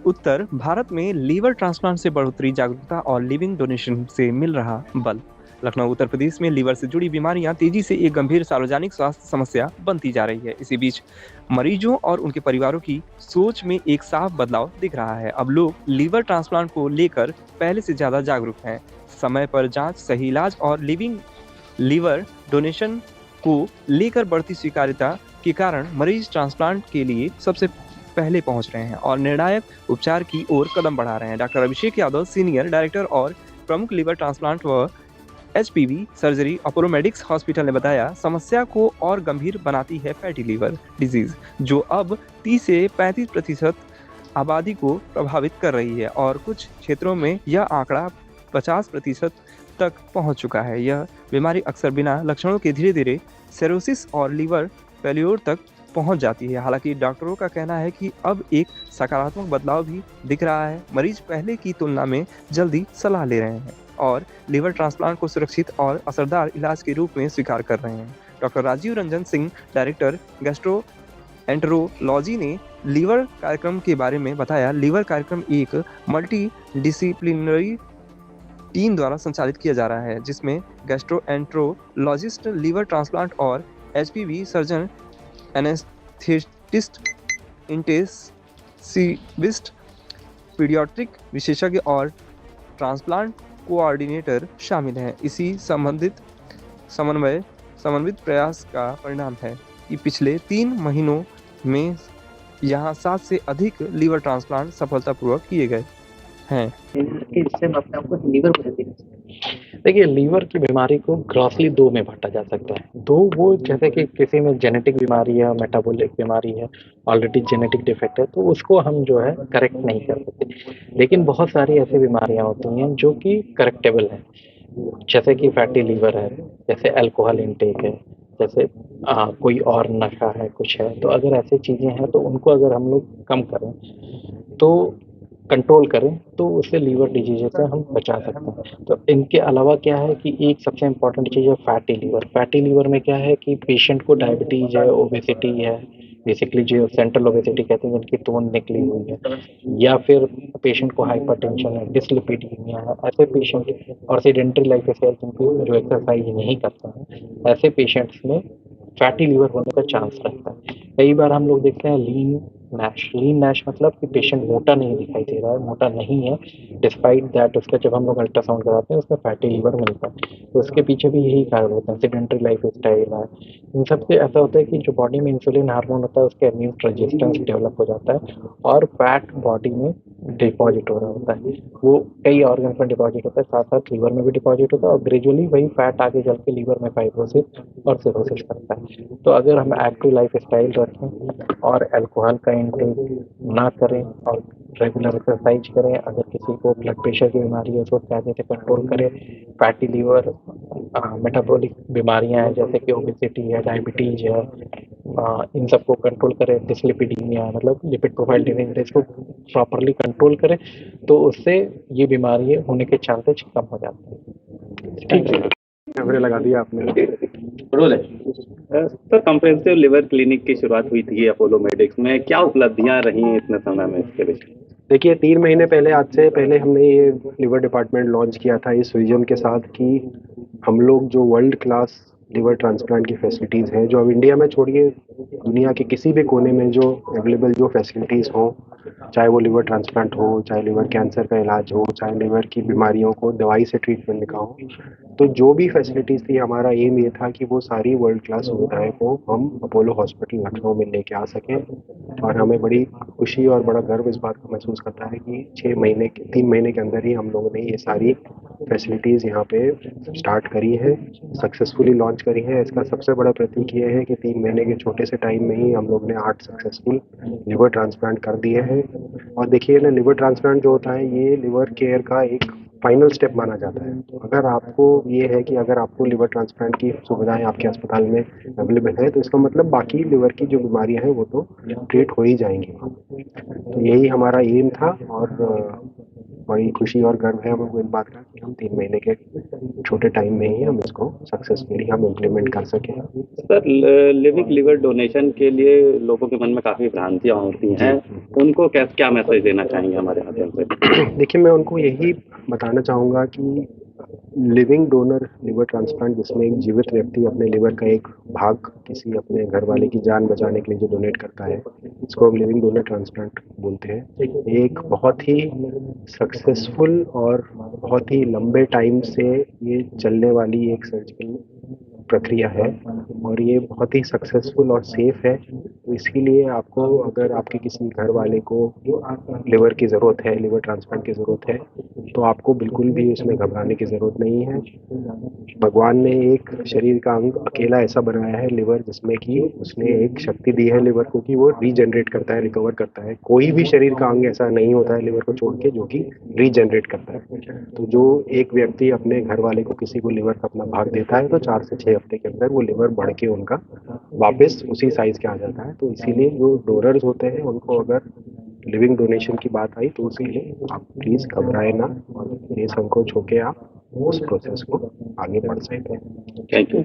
उत्तर भारत में liver transplant से बढ़ोतरी जागरूकता और लिविंग डोनेशन से मिल रहा बल। लखनऊ उत्तर प्रदेश में लीवर से जुड़ी बीमारियां तेजी से एक गंभीर सार्वजनिक स्वास्थ्य समस्या बनती जा रही है। इसी बीच मरीजों और उनके परिवारों की सोच में एक साफ बदलाव दिख रहा है। अब लोग लीवर ट्रांसप्लांट को लेकर पहले से ज्यादा जागरूक हैं। समय पर जांच, सही इलाज और लिविंग लीवर डोनेशन को लेकर बढ़ती स्वीकार्यता के कारण मरीज ट्रांसप्लांट के लिए सबसे पहले पहुंच रहे हैं और निर्णायक उपचार की ओर कदम बढ़ा रहे हैं। Doctor Abhishek Yadav, senior director और प्रमुख लीवर ट्रांसप्लांट व HPV surgery Apollo medics hospital ने बताया, समस्या को और गंभीर बनाती है फैटी लीवर डिजीज, जो अब 30 से 35% आबादी को प्रभावित कर रही है और कुछ क्षेत्रों में यह आंकड़ा 50% तक पहुंच चुका है। यह बीमारी अक्सर बिना लक्षणों के धीरे धीरे सिरोसिस और लीवर फेल्योर तक पहुंच जाती है। हालांकि डॉक्टरों का कहना है कि अब एक सकारात्मक बदलाव भी दिख रहा है। मरीज पहले की तुलना में जल्दी सलाह ले रहे हैं और लीवर ट्रांसप्लांट को सुरक्षित और असरदार इलाज के रूप में स्वीकार कर रहे हैं। Doctor Rajiv Ranjan Singh, director gastroenterology ने लीवर कार्यक्रम के बारे में बताया। लीवर कार्यक्रम एक मल्टी डिसिप्लिनरी टीम द्वारा संचालित किया जा रहा है, जिसमें गैस्ट्रोएंटरोलॉजिस्ट, लीवर ट्रांसप्लांट और HPV surgeon, anaesthetist, intensivist, paediatric विशेषज्ञ और ट्रांसप्लांट कोऑर्डिनेटर शामिल हैं। इसी समन्वित प्रयास का परिणाम है कि पिछले 3 महीनों में यहाँ 7 से अधिक लीवर ट्रांसप्लांट सफलतापूर्वक किए गए हैं। इससे मैं अपने आप को लीवर को देखिए, लीवर की बीमारी को ग्रॉसली 2 में बांटा जा सकता है। 2 वो जैसे कि किसी में जेनेटिक बीमारी है, मेटाबॉलिक बीमारी है, ऑलरेडी जेनेटिक डिफेक्ट है, तो उसको हम जो है करेक्ट नहीं कर सकते। लेकिन बहुत सारी ऐसी बीमारियां होती हैं जो कि करेक्टेबल हैं, जैसे कि फैटी लीवर है, जैसे अल्कोहल इनटेक है, जैसे कोई और नशा है, कुछ है। तो अगर ऐसी चीज़ें हैं तो उनको अगर हम लोग कम करें, तो कंट्रोल करें, तो उससे लीवर डिजीज़ से हम बचा सकते हैं। तो इनके अलावा क्या है कि एक सबसे इम्पोर्टेंट चीज़ है फैटी लीवर। फैटी लीवर में क्या है कि पेशेंट को डायबिटीज़ है, ओबेसिटी है, बेसिकली जो सेंट्रल ओबेसिटी कहते हैं, जिनकी तोंद निकली हुई है, या फिर पेशेंट को हाइपरटेंशन है, डिसलिपिडीमिया है, ऐसे पेशेंट और सेडेंटरी लाइफ स्टाइल जिनकी जो एक्सरसाइज नहीं करते हैं, ऐसे पेशेंट्स में फैटी लीवर होने का चांस रहता है। कई बार हम लोग देखते हैं लीन नैश मतलब कि पेशेंट मोटा नहीं दिखाई दे रहा है, मोटा नहीं है, डिस्पाइट दैट उसका जब हम लोग अल्ट्रासाउंड कराते हैं उसमें फैटी लीवर मिलता है। तो उसके पीछे भी यही कारण होता है, सेडेंटरी लाइफ स्टाइल है। इन सबसे ऐसा होता है कि जो बॉडी में इंसुलिन हार्मोन होता है उसका इम्यून रेजिस्टेंस डेवलप हो जाता है और फैट बॉडी में डिपॉजिट हो रहा होता है। वो कई ऑर्गन्स में डिपॉजिट होता है, साथ साथ लीवर में भी डिपॉजिट होता है, और ग्रेजुअली वही फैट आगे चल के लीवर में फाइब्रोसिस और सिरोसिस करता है। तो अगर हम एक्टिव लाइफ स्टाइल रखें और अल्कोहल का इंटेक ना करें और रेगुलर एक्सरसाइज करें, अगर किसी को ब्लड प्रेशर की बीमारी है उसको कायदे से कंट्रोल करें, फैटी लीवर, मेटाबॉलिक बीमारियां हैं जैसे कि ओबेसिटी है, डायबिटीज है, इन सबको कंट्रोल करें, डिसलिपिडीमिया मतलब लिपिड प्रोफाइल डिजीज, इसको प्रॉपरली कंट्रोल करें, तो उससे ये बीमारी होने के चांसेस कम हो जाते हैं। ठीक है, कैमरे लगा दिया आपने। रोल है सर। कॉम्प्रिहेंसिव लिवर क्लिनिक की शुरुआत हुई थी अपोलो मेडिक्स में, क्या उपलब्धियां रही इतने समय में इसके विषय? देखिए, 3 महीने पहले, आज से पहले हमने ये लिवर डिपार्टमेंट लॉन्च किया था इस विजन के साथ कि हम लोग जो वर्ल्ड क्लास लिवर ट्रांसप्लांट की फैसिलिटीज़ हैं, जो अब इंडिया में छोड़िए दुनिया के किसी भी कोने में जो अवेलेबल जो फैसिलिटीज़ हो, चाहे वो लिवर ट्रांसप्लांट हो, चाहे लिवर कैंसर का इलाज हो, चाहे लिवर की बीमारियों को दवाई से ट्रीट करने का हो, तो जो भी फैसिलिटीज़ थी, हमारा एम ये था कि वो सारी वर्ल्ड क्लास सुविधाएं को हम अपोलो हॉस्पिटल लखनऊ में लेके आ सकें। और हमें बड़ी खुशी और बड़ा गर्व इस बात को महसूस करता है कि 3 महीने के अंदर ही हम लोगों ने ये सारी फैसिलिटीज़ यहाँ पे स्टार्ट करी है, सक्सेसफुली लॉन्च करी है। इसका सबसे बड़ा प्रतीक ये है कि 3 महीने के छोटे से टाइम में ही हम लोग ने 8 सक्सेसफुल लिवर ट्रांसप्लांट कर दिए हैं। और देखिए ना, लिवर ट्रांसप्लांट जो होता है ये लिवर केयर का एक फाइनल स्टेप माना जाता है। अगर आपको ये है कि अगर आपको लिवर ट्रांसप्लांट की सुविधाएं आपके अस्पताल में अवेलेबल है, तो इसका मतलब बाकी लिवर की जो बीमारियां हैं वो तो ट्रीट हो ही जाएंगी। तो यही हमारा एम था और बड़ी खुशी और गर्व है हमको इस बात का कि हम 3 महीने के छोटे टाइम में ही हम इसको सक्सेसफुली हम इम्प्लीमेंट कर सकें। सर, लिविंग लिवर डोनेशन के लिए लोगों के मन में काफ़ी भ्रांतियाँ होती हैं, उनको क्या मैसेज देना चाहेंगे हमारे माध्यम से? देखिए, मैं उनको यही बताना चाहूँगा कि लिविंग डोनर लिवर ट्रांसप्लांट, जिसमें एक जीवित व्यक्ति अपने लिवर का एक भाग किसी अपने घर वाले की जान बचाने के लिए जो डोनेट करता है, इसको हम लिविंग डोनर ट्रांसप्लांट बोलते हैं। ये एक बहुत ही सक्सेसफुल और बहुत ही लंबे टाइम से ये चलने वाली एक सर्जिकल प्रक्रिया है और ये बहुत ही सक्सेसफुल और सेफ है। तो इसीलिए आपको, अगर आपके किसी घर वाले को लिवर की ज़रूरत है, लिवर ट्रांसप्लांट की ज़रूरत है, तो आपको बिल्कुल भी उसमें घबराने की ज़रूरत नहीं है। भगवान ने एक शरीर का अंग अकेला ऐसा बनाया है लिवर, जिसमें कि उसने एक शक्ति दी है लिवर को कि वो रीजनरेट करता है, रिकवर करता है। कोई भी शरीर का अंग ऐसा नहीं होता है लिवर को छोड़ के जो कि रीजनरेट करता है। तो जो एक व्यक्ति अपने घर वाले को किसी को लिवर का अपना भाग देता है, तो 4 से 6 हफ्ते के अंदर वो लिवर बढ़ के उनका वापस उसी साइज के आ जाता है। तो इसीलिए जो डोनर्स होते हैं उनको अगर लिविंग डोनेशन की बात आई तो उसके लिए आप प्लीज़ घबराए ना और बेसंकोच होके आप उस प्रोसेस को आगे बढ़ सकते हैं। Thank you.